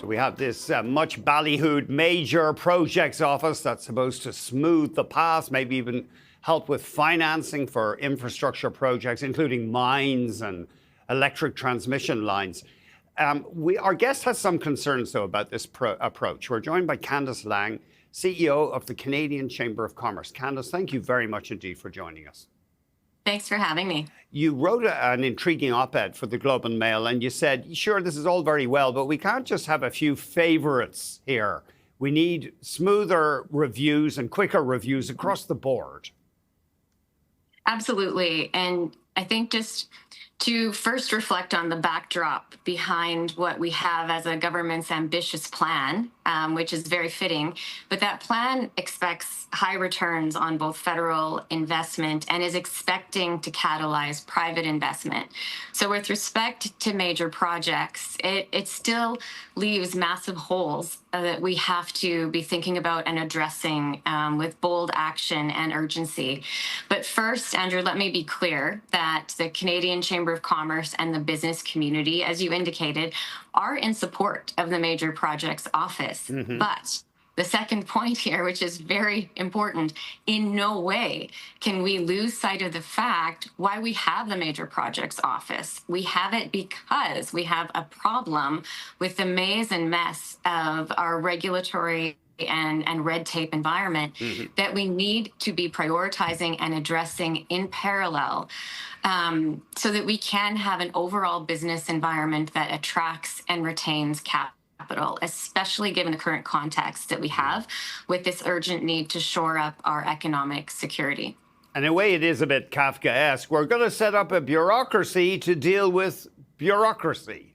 We have this much ballyhooed major projects office that's supposed to smooth the path, maybe even help with financing for infrastructure projects, including mines and electric transmission lines. Our guest has some concerns, though, about this approach. We're joined by Candace Laing, CEO of the Canadian Chamber of Commerce. Candace, thank you very much indeed for joining us. Thanks for having me. You wrote an intriguing op-ed for the Globe and Mail, and you said, sure, this is all very well, but we can't just have a few favorites here. We need smoother reviews and quicker reviews across the board. Absolutely. And I think just to first reflect on the backdrop behind what we have as a government's ambitious plan, which is very fitting. But that plan expects high returns on both federal investment and is expecting to catalyze private investment. So with respect to major projects, it still leaves massive holes that we have to be thinking about and addressing with bold action and urgency. But first, Andrew, let me be clear that the Canadian Chamber of Commerce and the business community, as you indicated, are in support of the Major Projects Office. Mm-hmm. But the second point here, which is very important, in no way can we lose sight of the fact why we have the Major Projects Office. We have it because we have a problem with the maze and mess of our regulatory and red tape environment that we need to be prioritizing and addressing in parallel so that we can have an overall business environment that attracts and retains capital, especially given the current context that we have with this urgent need to shore up our economic security. And in a way, it is a bit Kafkaesque. We're going to set up a bureaucracy to deal with bureaucracy.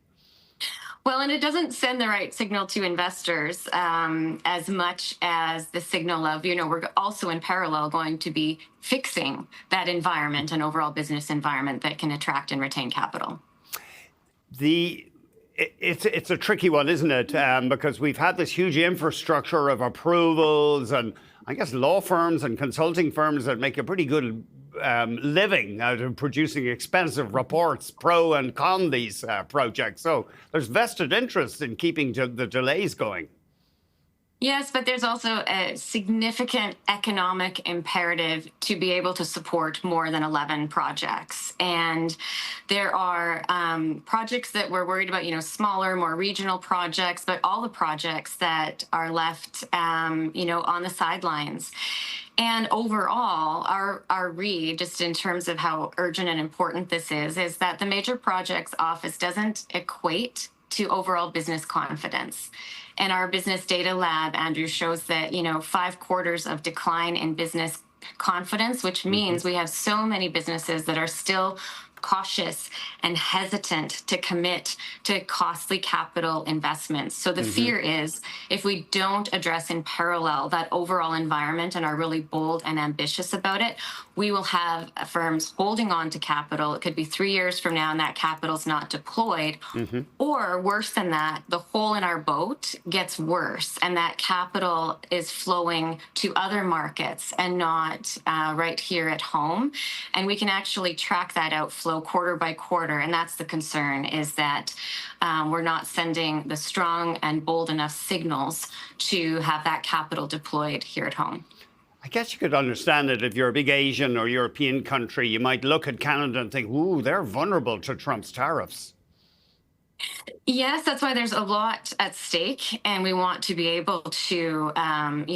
Well, and it doesn't send the right signal to investors as much as the signal of, we're also in parallel going to be fixing that environment and overall business environment that can attract and retain capital. It's a tricky one, isn't it? Because we've had this huge infrastructure of approvals and I guess law firms and consulting firms that make a pretty good living out of producing expensive reports pro and con these projects. So there's vested interest in keeping the delays going. Yes, but there's also a significant economic imperative to be able to support more than 11 projects. And there are projects that we're worried about, smaller, more regional projects, but all the projects that are left, on the sidelines. And overall, our read, just in terms of how urgent and important this is that the Major Projects Office doesn't equate to overall business confidence. And our business data lab, Andrew, shows that, 5 quarters of decline in business confidence, which means we have so many businesses that are still cautious and hesitant to commit to costly capital investments. So the fear is if we don't address in parallel that overall environment and are really bold and ambitious about it, we will have firms holding on to capital. It could be 3 years from now and that capital's not deployed. Or worse than that, the hole in our boat gets worse and that capital is flowing to other markets and not right here at home. And we can actually track that outflow quarter by quarter. And that's the concern, is that we're not sending the strong and bold enough signals to have that capital deployed here at home. I guess you could understand it if you're a big Asian or European country. You might look at Canada and think, ooh, they're vulnerable to Trump's tariffs. Yes, that's why there's a lot at stake, and we want to be able to,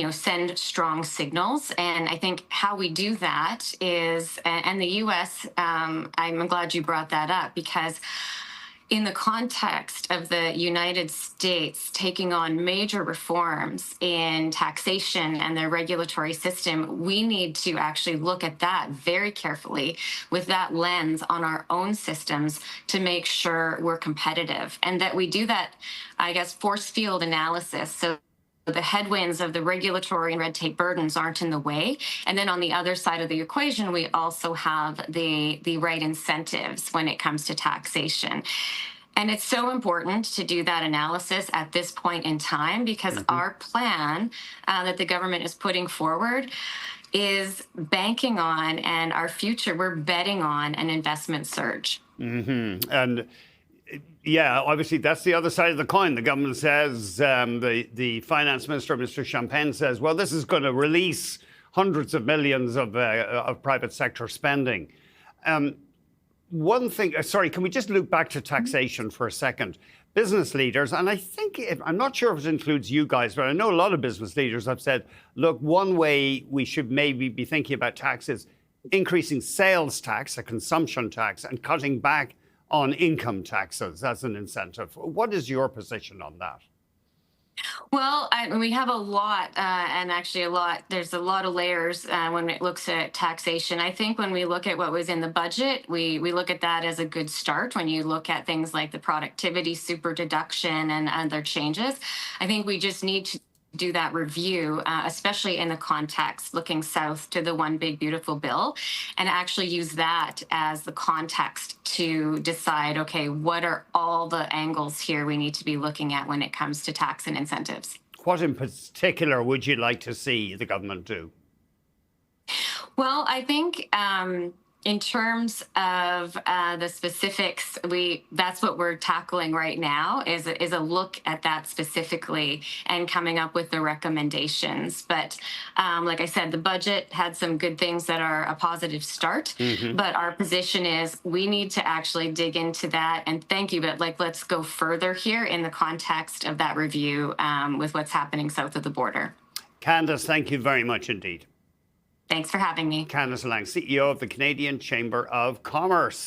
send strong signals. And I think how we do that is, and the U.S., I'm glad you brought that up, because in the context of the United States taking on major reforms in taxation and the regulatory system, we need to actually look at that very carefully with that lens on our own systems to make sure we're competitive and that we do that, force field analysis. So the headwinds of the regulatory and red tape burdens aren't in the way. And then on the other side of the equation, we also have the right incentives when it comes to taxation. And it's so important to do that analysis at this point in time because our plan that the government is putting forward is banking on, and our future, we're betting on an investment surge. And Yeah, obviously that's the other side of the coin. The government says, the finance minister, Mr. Champagne, says, well, this is going to release hundreds of millions of private sector spending. One thing, sorry, can we just loop back to taxation for a second? Business leaders, and I think, I'm not sure if it includes you guys, but I know a lot of business leaders have said, look, one way we should maybe be thinking about tax is increasing sales tax, a consumption tax, and cutting back on income taxes as an incentive. What is your position on that? Well, we have a lot, and actually there's a lot of layers when it looks at taxation. I think when we look at what was in the budget, we look at that as a good start. When you look at things like the productivity super deduction and other changes, I think we just need to do that review, especially in the context looking south to the one big beautiful bill, and actually use that as the context to decide, okay, what are all the angles here we need to be looking at when it comes to tax and incentives? What in particular would you like to see the government do? Well, I think in terms of the specifics, that's what we're tackling right now is a look at that specifically and coming up with the recommendations. But like I said, the budget had some good things that are a positive start. But our position is we need to actually dig into that. And thank you, but let's go further here in the context of that review with what's happening south of the border. Candace, thank you very much indeed. Thanks for having me. Candace Laing, CEO of the Canadian Chamber of Commerce.